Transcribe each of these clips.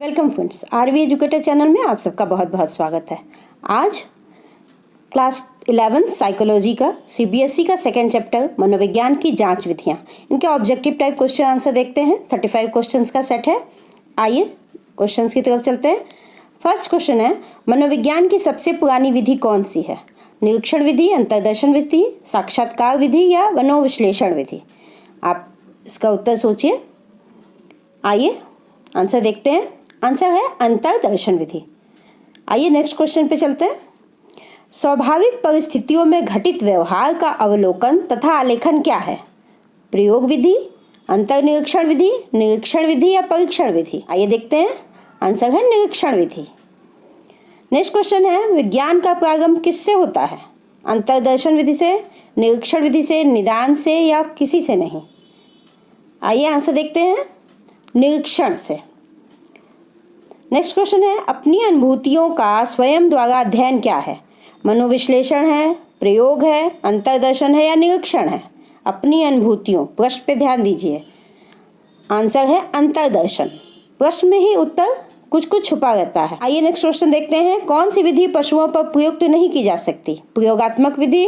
Welcome friends, RV educator channel में आप सबका बहुत बहुत स्वागत है। आज क्लास 11 साइकोलॉजी का सीबीएसई का सेकेंड चैप्टर मनोविज्ञान की जांच विधियां, इनके ऑब्जेक्टिव टाइप क्वेश्चन आंसर देखते हैं। 35 क्वेश्चंस का सेट है। आइए क्वेश्चंस की तरफ चलते हैं। फर्स्ट क्वेश्चन है, मनोविज्ञान की सबसे पुरानी विधि कौन सी है? निरीक्षण विधि, अंतर्दर्शन विधि, साक्षात्कार विधि या मनोविश्लेषण विधि? आप इसका उत्तर सोचिए। आइए आंसर देखते हैं। आंसर है अंतर्दर्शन विधि। आइए नेक्स्ट क्वेश्चन पे चलते हैं। स्वाभाविक परिस्थितियों में घटित व्यवहार का अवलोकन तथा आलेखन क्या है? प्रयोग विधि, अंतर्निरीक्षण विधि, निरीक्षण विधि या परीक्षण विधि? आइए देखते हैं। आंसर है निरीक्षण विधि। नेक्स्ट क्वेश्चन है, विज्ञान का प्रारंभ किससे होता है? अंतर्दर्शन विधि से, निरीक्षण विधि से, निदान से या किसी से नहीं? आइए आंसर देखते हैं, निरीक्षण से। नेक्स्ट क्वेश्चन है, अपनी अनुभूतियों का स्वयं द्वारा अध्ययन क्या है? मनोविश्लेषण है, प्रयोग है, अंतर्दर्शन है या निरीक्षण है? अपनी अनुभूतियों, प्रश्न पे ध्यान दीजिए। आंसर है अंतर्दर्शन। प्रश्न में ही उत्तर कुछ कुछ छुपा रहता है। आइए नेक्स्ट क्वेश्चन देखते हैं। कौन सी विधि पशुओं पर प्रयुक्त नहीं की जा सकती? प्रयोगात्मक विधि,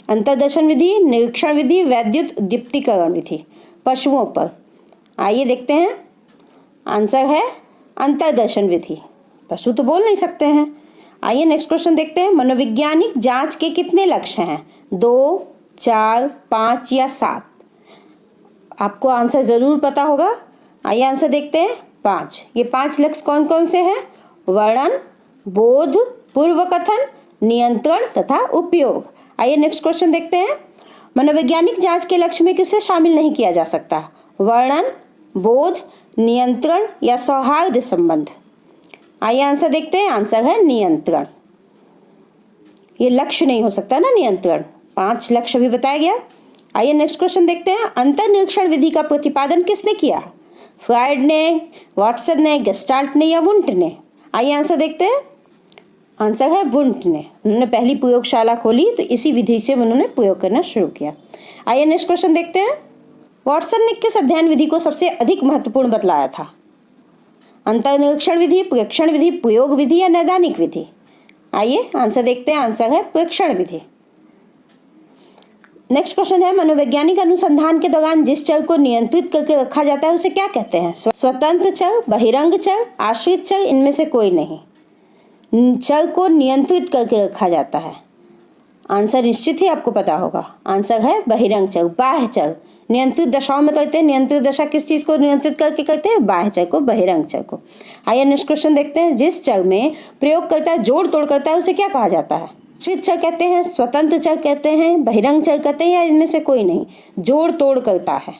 अंतर्दर्शन विधि, निरीक्षण विधि, वैद्युत दीप्तीकरण विधि? पशुओं पर। आइए देखते हैं। आंसर है अंतर्दर्शन विधि। पशु तो बोल नहीं सकते हैं। आइए नेक्स्ट क्वेश्चन देखते हैं। मनोवैज्ञानिक जांच के कितने लक्ष्य हैं? 2, 4, 5 या 7? आपको आंसर जरूर पता होगा। आइए आंसर देखते हैं। 5। ये 5 लक्ष्य कौन कौन से हैं? वर्णन, बोध, पूर्व कथन, नियंत्रण तथा उपयोग। आइए नेक्स्ट क्वेश्चन देखते हैं। मनोवैज्ञानिक जांच के लक्ष्य में किसे शामिल नहीं किया जा सकता? वर्णन, बोध, नियंत्रण या सौहार्द संबंध? आइए आंसर देखते हैं। आंसर है नियंत्रण। ये लक्ष्य नहीं हो सकता ना, नियंत्रण। 5 लक्ष्य भी बताया गया। आइए नेक्स्ट क्वेश्चन देखते हैं। अंतर्निरीक्षण विधि का प्रतिपादन किसने किया? फ्रायड ने, वाटसन ने, गेस्टाल्ट ने या वुंट ने? आइए आंसर देखते हैं। आंसर है वुंट ने। उन्होंने पहली प्रयोगशाला खोली तो इसी विधि से उन्होंने प्रयोग करना शुरू किया। आइए नेक्स्ट क्वेश्चन देखते हैं। वाटसन ने किस अध्ययन विधि को सबसे अधिक महत्वपूर्ण बतलाया था? अंतर्निरीक्षण विधि, प्रेक्षण विधि, प्रयोग विधि या नैदानिक विधि? आइए आंसर देखते हैं। आंसर है प्रेक्षण विधि। नेक्स्ट क्वेश्चन है, मनोवैज्ञानिक अनुसंधान के दौरान जिस चर को नियंत्रित करके रखा जाता है उसे क्या कहते हैं? स्वतंत्र चर, बहिरंग चर, आश्रित चर, इनमें से कोई नहीं। चर को नियंत्रित करके रखा जाता है। आंसर निश्चित ही आपको पता होगा। आंसर है बहिरंग चर, बाह्य चर। नियंत्रित दशाओं में करते हैं। नियंत्रित दशा किस चीज को नियंत्रित करके करते हैं? बाह्य चर को, बहिरंग चर को। आइए नेक्स्ट क्वेश्चन देखते हैं। जिस चर में प्रयोग करता है, जोड़ तोड़ करता है, उसे क्या कहा जाता है? आश्रित चर कहते हैं, स्वतंत्र चर कहते हैं, बहिरंग चर कहते हैं या इनमें से कोई नहीं? जोड़ तोड़ करता है।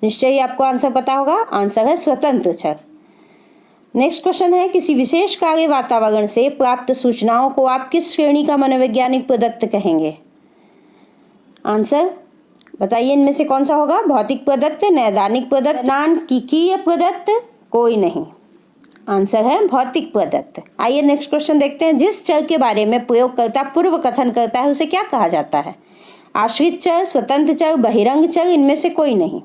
निश्चय ही आपको आंसर पता होगा। आंसर है स्वतंत्र चर। नेक्स्ट क्वेश्चन है, किसी विशेष कार्य वातावरण से प्राप्त सूचनाओं को आप किस श्रेणी का मनोवैज्ञानिक प्रदत्त कहेंगे? आंसर बताइए, इनमें से कौन सा होगा? भौतिक प्रदत्त, नैदानिक प्रदत्त, सांख्यिकीय प्रदत्त? कोई नहीं। आंसर है भौतिक प्रदत्त। आइए नेक्स्ट क्वेश्चन देखते हैं। जिस चर के बारे में प्रयोगकर्ता पूर्व कथन करता है उसे क्या कहा जाता है? आश्रित चर, स्वतंत्र चर, बहिरंग चर, इनमें से कोई नहीं।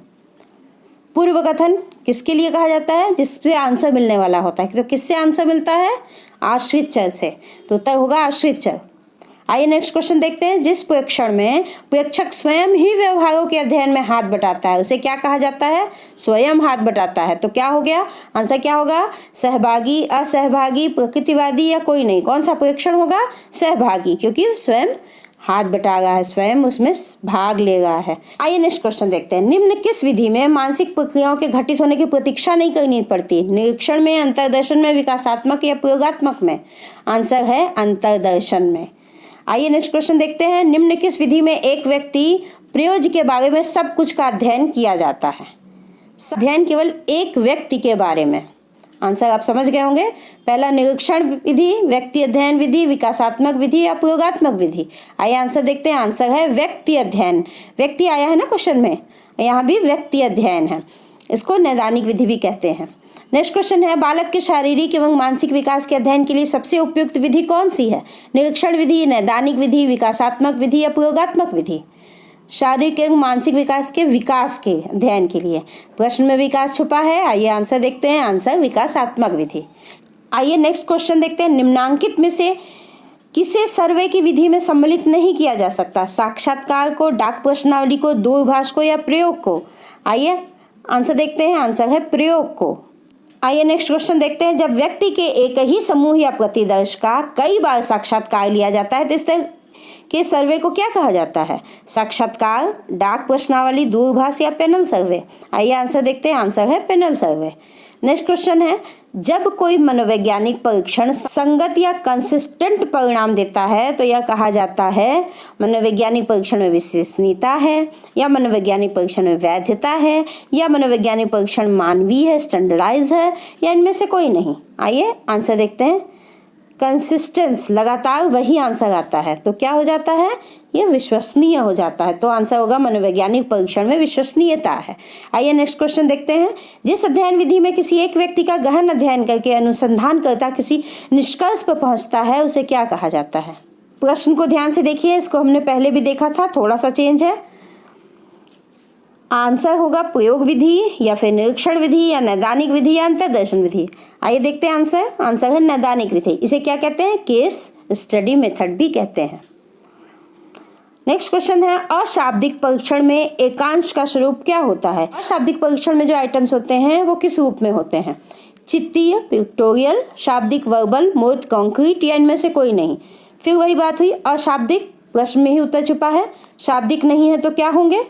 पूर्व कथन किसके लिए कहा जाता है? जिससे आंसर मिलने वाला होता है। तो किससे आंसर मिलता है? आश्रित चर से। तो उत्तर होगा आश्रित चर। आइए नेक्स्ट क्वेश्चन देखते हैं। जिस प्रेक्षण में प्रेक्षक स्वयं ही व्यवहारों के अध्ययन में हाथ बटाता है उसे क्या कहा जाता है? स्वयं हाथ बटाता है। तो क्या हो गया? आंसर क्या होगा? सहभागी, असहभागी, प्रकृतिवादी या कोई नहीं? कौन सा प्रेक्षण होगा? सहभागी, क्योंकि स्वयं हाथ बटा रहा है, स्वयं उसमें भाग ले रहा है। आइए नेक्स्ट क्वेश्चन देखते हैं। निम्न किस विधि में मानसिक प्रक्रियाओं के घटित होने की प्रतीक्षा नहीं करनी पड़ती? निरीक्षण में, अंतर्दर्शन में, विकासात्मक या प्रयोगात्मक में? आंसर है अंतर्दर्शन में। आइए नेक्स्ट क्वेश्चन देखते हैं। निम्न किस विधि में एक व्यक्ति प्रयोज्य के बारे में सब कुछ का अध्ययन किया जाता है? अध्ययन केवल एक व्यक्ति के बारे में। आंसर आप समझ गए होंगे। पहला निरीक्षण विधि, व्यक्ति अध्ययन विधि, विकासात्मक विधि या प्रयोगात्मक विधि? आइए आंसर देखते हैं। आंसर है व्यक्ति अध्ययन। व्यक्ति आया है ना क्वेश्चन में, यहाँ भी व्यक्ति अध्ययन है। इसको नैदानिक विधि भी कहते हैं। नेक्स्ट क्वेश्चन है, बालक के शारीरिक एवं मानसिक विकास के अध्ययन के लिए सबसे उपयुक्त विधि कौन सी है? निरीक्षण विधि, नैदानिक विधि, विकासात्मक विधि या प्रयोगात्मक विधि? शारीरिक एवं मानसिक विकास के अध्ययन के लिए। प्रश्न में विकास छुपा है। आइए आंसर देखते हैं। आंसर विकासात्मक विधि। आइए नेक्स्ट क्वेश्चन देखते हैं। निम्नांकित में से किसे सर्वे की विधि में सम्मिलित नहीं किया जा सकता? साक्षात्कार को, डाक प्रश्नावली को, दूरभाष को या प्रयोग को? आइए आंसर देखते हैं। आंसर है प्रयोग को। आइए नेक्स्ट क्वेश्चन देखते हैं। जब व्यक्ति के एक ही समूह या प्रतिदर्श का कई बार साक्षात्कार लिया जाता है तो इस तरह के सर्वे को क्या कहा जाता है? साक्षात्कार, डाक प्रश्नावली, दूरभाष या पैनल सर्वे? आइए आंसर देखते हैं। आंसर है पैनल सर्वे। नेक्स्ट क्वेश्चन है, जब कोई मनोवैज्ञानिक परीक्षण संगत या कंसिस्टेंट परिणाम देता है तो यह कहा जाता है मनोवैज्ञानिक परीक्षण में विश्वसनीयता है, या मनोवैज्ञानिक परीक्षण में वैधता है, या मनोवैज्ञानिक परीक्षण मानवीय है, स्टैंडर्डाइज है, या इनमें से कोई नहीं? आइए आंसर देखते हैं। कंसिस्टेंस, लगातार वही आंसर आता है तो क्या हो जाता है? ये विश्वसनीय हो जाता है। तो आंसर होगा मनोवैज्ञानिक परीक्षण में विश्वसनीयता है। आइए नेक्स्ट क्वेश्चन देखते हैं। जिस अध्ययन विधि में किसी एक व्यक्ति का गहन अध्ययन करके अनुसंधानकर्ता किसी निष्कर्ष पर पहुंचता है उसे क्या कहा जाता है? प्रश्न को ध्यान से देखिए, इसको हमने पहले भी देखा था, थोड़ा सा चेंज है। आंसर होगा प्रयोग विधि या फिर निरीक्षण विधि या नैदानिक विधि या अंतर्दर्शन विधि। आइए देखते हैं आंसर। आंसर है नैदानिक विधि। इसे क्या कहते हैं? केस स्टडी मेथड भी कहते हैं। नेक्स्ट क्वेश्चन है, अशाब्दिक परीक्षण में एकांश का स्वरूप क्या होता है? अशाब्दिक परीक्षण में जो आइटम्स होते हैं वो किस रूप में होते हैं? चित्तीय, पिक्टोरियल, शाब्दिक, वर्बल, मूर्त, कॉन्क्रीट या इनमें से कोई नहीं? फिर वही बात हुई, अशाब्दिक, प्रश्न में ही उत्तर छुपा है। शाब्दिक नहीं है तो क्या होंगे?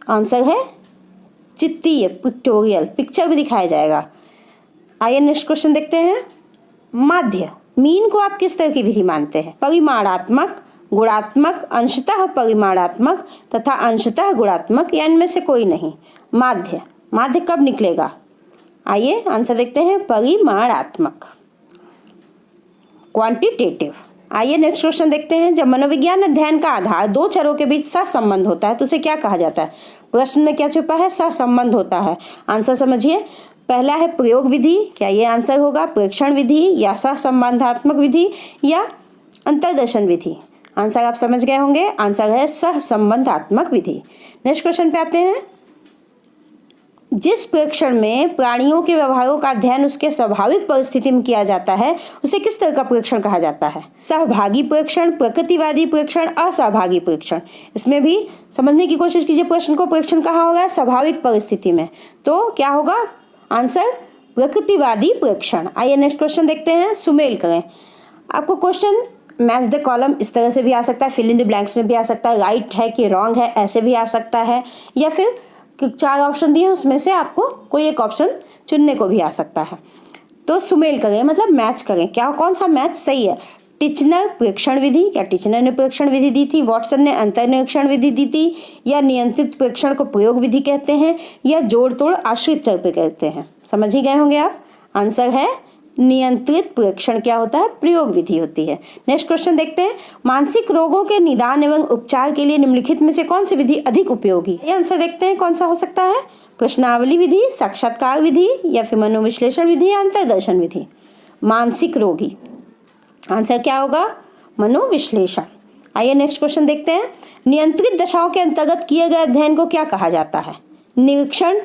आंसर है चित्तीय, पिक्टोरियल, पिक्चर भी दिखाया जाएगा। आइए नेक्स्ट क्वेश्चन देखते हैं। माध्य, मीन को आप किस तरह की विधि मानते हैं? परिमाणात्मक, गुणात्मक, अंशतः परिमाणात्मक तथा अंशतः गुणात्मक या इनमें से कोई नहीं? माध्य, माध्य कब निकलेगा? आइए आंसर देखते हैं। परिमाणात्मक, क्वांटिटेटिव। आइए नेक्स्ट क्वेश्चन देखते हैं। जब मनोविज्ञान अध्ययन का आधार दो चरों के बीच सहसंबंध होता है तो उसे क्या कहा जाता है? प्रश्न में क्या छुपा है? सहसंबंध होता है। आंसर समझिए। पहला है प्रयोग विधि, क्या ये आंसर होगा? प्रेक्षण विधि या सहसंबंधात्मक विधि या अंतर्दर्शन विधि? आंसर आप समझ गए होंगे। आंसर है सहसंबंधात्मक विधि। नेक्स्ट क्वेश्चन पे आते हैं। जिस प्रेक्षण में प्राणियों के व्यवहारों का अध्ययन उसके स्वाभाविक परिस्थिति में किया जाता है उसे किस तरह का प्रेक्षण कहा जाता है? सहभागी प्रेक्षण, प्रकृतिवादी प्रेक्षण, असहभागी प्रेक्षण? इसमें भी समझने की कोशिश कीजिए प्रश्न को। प्रेक्षण कहाँ होगा? स्वाभाविक परिस्थिति में। तो क्या होगा आंसर? प्रकृतिवादी प्रेक्षण। आइए नेक्स्ट क्वेश्चन देखते हैं। सुमेल करें। आपको क्वेश्चन मैच द कॉलम इस तरह से भी आ सकता है, फिल इन द ब्लैंक्स में भी आ सकता है, राइट है कि रॉन्ग है ऐसे भी आ सकता है, या फिर 4 ऑप्शन दिए हैं उसमें से आपको कोई एक ऑप्शन चुनने को भी आ सकता है। तो सुमेल करें मतलब मैच करें। क्या कौन सा मैच सही है? टिचनर प्रेक्षण विधि, क्या टिचनर ने प्रेक्षण विधि दी थी? वॉटसन ने अंतर्निरीक्षण विधि दी थी? या नियंत्रित प्रेक्षण को प्रयोग विधि कहते हैं? या जोड़ तोड़ आश्रित चर पे कहते हैं? समझ ही गए होंगे आप। आंसर है नियंत्रित प्रेक्षण क्या होता है? प्रयोग विधि होती है। नेक्स्ट क्वेश्चन देखते हैं। मानसिक रोगों के निदान एवं उपचार के लिए निम्नलिखित में से कौन सी विधि अधिक उपयोगी? ये आंसर देखते हैं कौन सा हो सकता है? प्रश्नावली विधि, साक्षात्कार विधि या फिर मनोविश्लेषण विधि या अंतर्दर्शन विधि? मानसिक रोगी, आंसर क्या होगा? मनोविश्लेषण। आइए नेक्स्ट क्वेश्चन देखते हैं। नियंत्रित दशाओं के अंतर्गत किए गए अध्ययन को क्या कहा जाता है? निरीक्षण,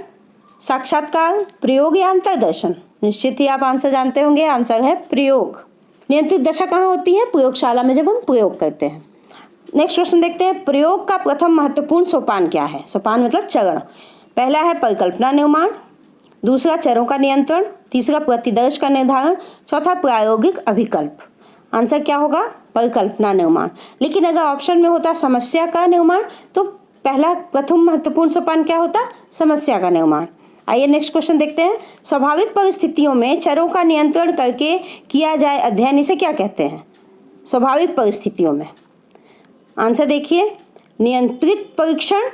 साक्षात्कार, प्रयोग या अंतर्दर्शन? निश्चित ही आप आंसर जानते होंगे। आंसर है प्रयोग। नियंत्रित दशा कहाँ होती है? प्रयोगशाला में जब हम प्रयोग करते हैं। नेक्स्ट क्वेश्चन देखते हैं। प्रयोग का प्रथम महत्वपूर्ण सोपान क्या है? सोपान मतलब चरण। पहला है परिकल्पना निर्माण, दूसरा चरों का नियंत्रण, तीसरा प्रतिदर्श का निर्धारण, चौथा प्रायोगिक अभिकल्प। आंसर क्या होगा? परिकल्पना निर्माण। लेकिन अगर ऑप्शन में होता समस्या का निर्माण तो पहला प्रथम महत्वपूर्ण सोपान क्या होता? समस्या का निर्माण। आइए नेक्स्ट क्वेश्चन देखते हैं। स्वाभाविक परिस्थितियों में चरों का नियंत्रण करके किया जाए अध्ययन इसे क्या कहते हैं? स्वाभाविक परिस्थितियों में। आंसर देखिए। नियंत्रित परीक्षण,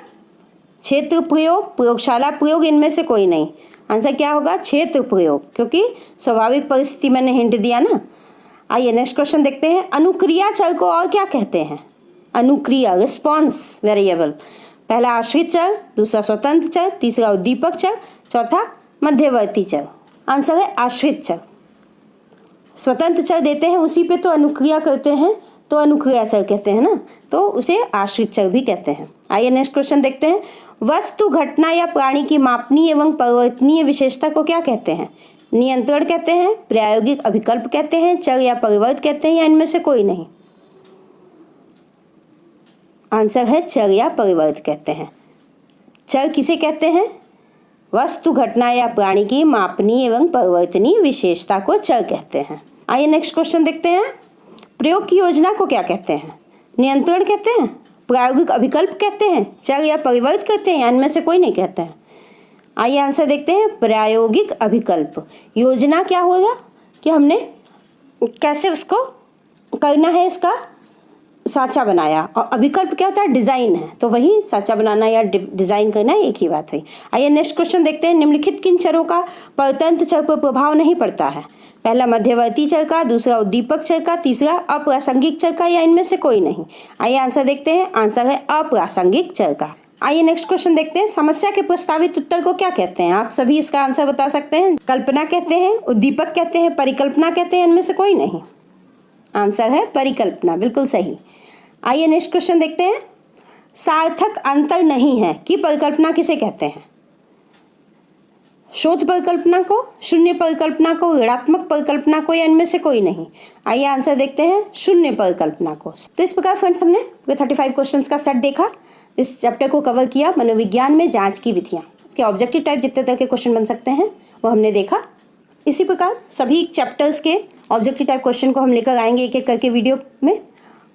क्षेत्र प्रयोग, प्रयोगशाला प्रयोग, इनमें से कोई नहीं। आंसर क्या होगा? क्षेत्र प्रयोग, क्योंकि स्वाभाविक परिस्थिति मैंने हिंट दिया ना। आइए नेक्स्ट क्वेश्चन देखते हैं। अनुक्रिया चर को और क्या कहते हैं? अनुक्रिया, रिस्पॉन्स वेरिएबल। पहला आश्रित चर, दूसरा स्वतंत्र चर, तीसरा उद्दीपक चर, चौथा मध्यवर्ती चर। आंसर है आश्रित चर। स्वतंत्र चर देते हैं उसी पे तो अनुक्रिया करते हैं, तो अनुक्रिया चर कहते हैं ना, तो उसे आश्रित चर भी कहते हैं। आइए नेक्स्ट क्वेश्चन देखते हैं। वस्तु, घटना या प्राणी की मापनीय एवं परिवर्तनीय विशेषता को क्या कहते हैं? नियंत्रण कहते हैं, प्रायोगिक अभिकल्प कहते हैं, चर या परिवर्त कहते हैं, या इनमें से कोई नहीं? आंसर है चर या परिवर्त कहते हैं। चर किसे कहते हैं? वस्तु, घटना या प्राणी की मापनीय एवं परिवर्तनीय विशेषता को चर कहते हैं। आइए नेक्स्ट क्वेश्चन देखते हैं। प्रयोग की योजना को क्या कहते हैं? नियंत्रण कहते हैं, प्रायोगिक अभिकल्प कहते हैं, चर या परिवर्त कहते हैं, या इनमें से कोई नहीं कहते हैं? आइए आंसर देखते हैं। प्रायोगिक अभिकल्प। योजना क्या होगा कि हमने कैसे उसको करना है, इसका साँचा बनाया, और अभिकल्प क्या होता है? डिज़ाइन है, तो वही साँचा बनाना या डिज़ाइन करना एक ही बात हुई। आइए नेक्स्ट क्वेश्चन देखते हैं। निम्नलिखित किन चरों का परतंत्र चर पर प्रभाव नहीं पड़ता है? पहला मध्यवर्ती चर का, दूसरा उद्दीपक चर का, तीसरा अप्रासंगिक चर का, या इनमें से कोई नहीं? आइए आंसर देखते हैं। आंसर है अप्रासंगिक चर का। आइए नेक्स्ट क्वेश्चन देखते हैं। समस्या के प्रस्तावित उत्तर को क्या कहते हैं? आप सभी इसका आंसर बता सकते हैं। कल्पना कहते हैं, उद्दीपक कहते हैं, परिकल्पना कहते हैं, इनमें से कोई नहीं? आंसर है परिकल्पना, बिल्कुल सही। आइए नेक्स्ट क्वेश्चन देखते हैं। सार्थक अंतर नहीं है कि परिकल्पना किसे कहते हैं? शोध परिकल्पना को, शून्य परिकल्पना को, ऋणात्मक परिकल्पना को, या इनमें से कोई नहीं? आइए आंसर देखते हैं। शून्य परिकल्पना को। तो इस प्रकार फ्रेंड्स हमने 35 क्वेश्चंस का सेट देखा, इस चैप्टर को कवर किया। मनोविज्ञान में जांच की विधियाँ, इसके ऑब्जेक्टिव टाइप जितने तरह के क्वेश्चन बन सकते हैं वो हमने देखा। इसी प्रकार सभी चैप्टर्स के ऑब्जेक्टिव टाइप क्वेश्चन को हम लेकर आएंगे एक एक करके वीडियो में।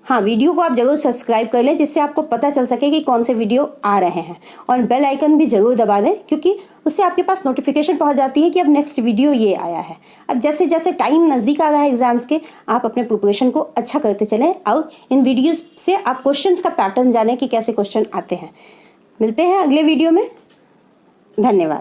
हाँ, वीडियो को आप जरूर सब्सक्राइब कर लें, जिससे आपको पता चल सके कि कौन से वीडियो आ रहे हैं, और बेल आइकन भी जरूर दबा दें, क्योंकि उससे आपके पास नोटिफिकेशन पहुंच जाती है कि अब नेक्स्ट वीडियो ये आया है। अब जैसे जैसे टाइम नज़दीक आ रहा है एग्जाम्स के, आप अपने प्रिपरेशन को अच्छा करते चलें, और इन वीडियोज़ से आप क्वेश्चंस का पैटर्न जानें कि कैसे क्वेश्चन आते हैं। मिलते हैं अगले वीडियो में। धन्यवाद।